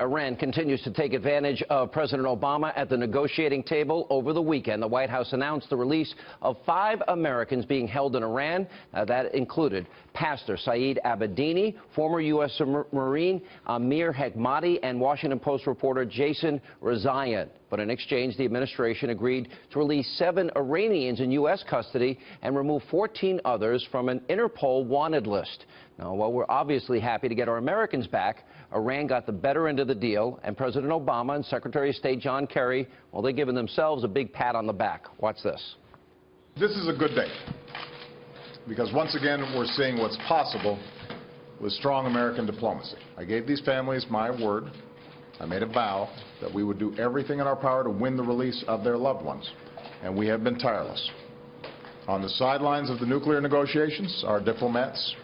Iran continues to take advantage of President Obama at the negotiating table over the weekend. The White House announced the release of 5 Americans being held in Iran. That included Pastor Saeed Abedini, former U.S. Marine Amir Hekmati, and Washington Post reporter Jason Rezaian. But in exchange, the administration agreed to release 7 Iranians in U.S. custody and remove 14 others from an Interpol wanted list. Now, while we're obviously happy to get our Americans back, Iran got the better end of the deal, and President Obama and Secretary of State John Kerry, well, they're giving themselves a big pat on the back. Watch this. This is a good day, because once again, we're seeing what's possible with strong American diplomacy. I gave these families my word. I made a vow that we would do everything in our power to win the release of their loved ones, and we have been tireless. On the sidelines of the nuclear negotiations, our diplomats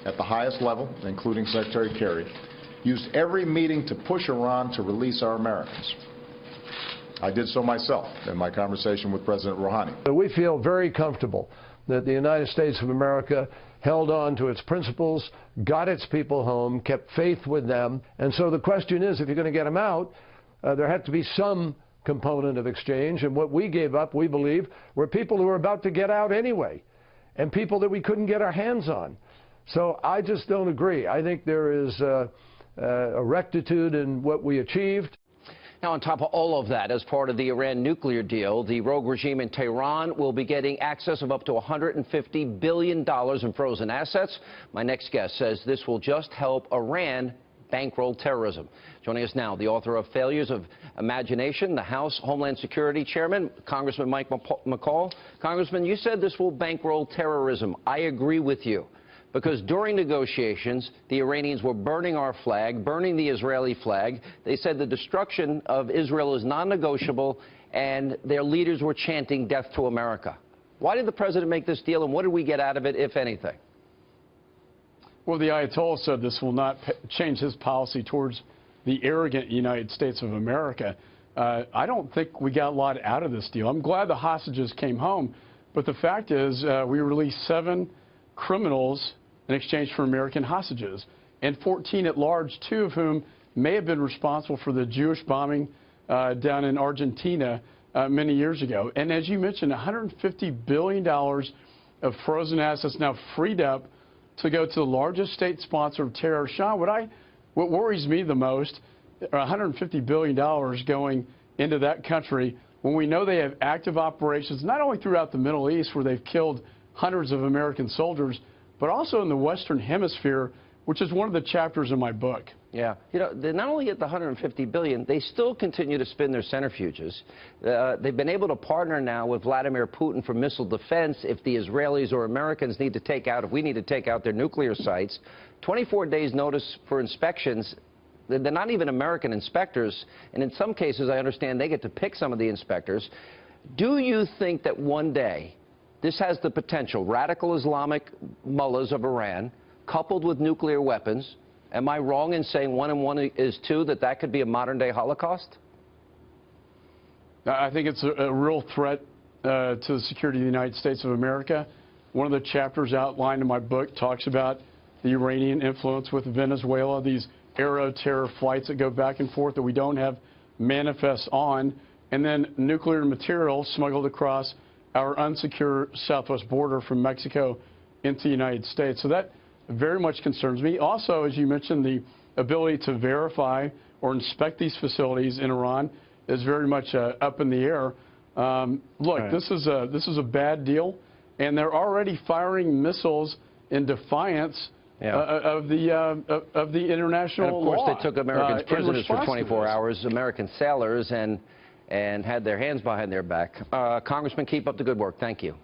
at the highest level, including Secretary Kerry, used every meeting to push Iran to release our Americans. I did so myself in my conversation with President Rouhani. We feel very comfortable that the United States of America held on to its principles, got its people home, kept faith with them. And so the question is, if you're going to get them out, there had to be some component of exchange. And what we gave up, we believe, were people who were about to get out anyway, and people that we couldn't get our hands on. So I just don't agree. I think there is a rectitude in what we achieved. Now, on top of all of that, as part of the Iran nuclear deal, the rogue regime in Tehran will be getting access of up to $150 billion in frozen assets. My next guest says this will just help Iran bankroll terrorism. Joining us now, the author of Failures of Imagination, the House Homeland Security Chairman, Congressman Mike McCaul. Congressman, you said this will bankroll terrorism. I agree with you. Because during negotiations, the Iranians were burning our flag, burning the Israeli flag. They said the destruction of Israel is non-negotiable, and their leaders were chanting death to America. Why did the president make this deal, and what did we get out of it, if anything? Well, the Ayatollah said this will not change his policy towards the arrogant United States of America. I don't think we got a lot out of this deal. I'm glad the hostages came home, but the fact is we released 7 criminals in exchange for American hostages, and 14 at large, 2 of whom may have been responsible for the Jewish bombing down in Argentina many years ago. And as you mentioned, $150 billion of frozen assets now freed up to go to the largest state sponsor of terror. Sean, what worries me the most, $150 billion going into that country when we know they have active operations not only throughout the Middle East, where they've killed hundreds of American soldiers, but also in the Western Hemisphere, which is one of the chapters in my book. Yeah. You know, they not only get the $150 billion, they still continue to spin their centrifuges. They've been able to partner now with Vladimir Putin for missile defense if the Israelis or Americans need to take out, if we need to take out their nuclear sites. 24 days notice for inspections. They're not even American inspectors, and in some cases, I understand they get to pick some of the inspectors. Do you think that one day this has the potential, radical Islamic mullahs of Iran, coupled with nuclear weapons? Am I wrong in saying 1 and 1 is 2, that could be a modern-day Holocaust? I think it's a real threat to the security of the United States of America. One of the chapters outlined in my book talks about the Iranian influence with Venezuela, these aero-terror flights that go back and forth that we don't have manifests on, and then nuclear material smuggled across our unsecure southwest border from Mexico into the United States. So that very much concerns me. Also, as you mentioned, the ability to verify or inspect these facilities in Iran is very much up in the air. Look, right. This is a bad deal, and they're already firing missiles in defiance of the international law. And of course, they took Americans prisoners for 24 hours, American sailors, and had their hands behind their back. Congressman, keep up the good work. Thank you.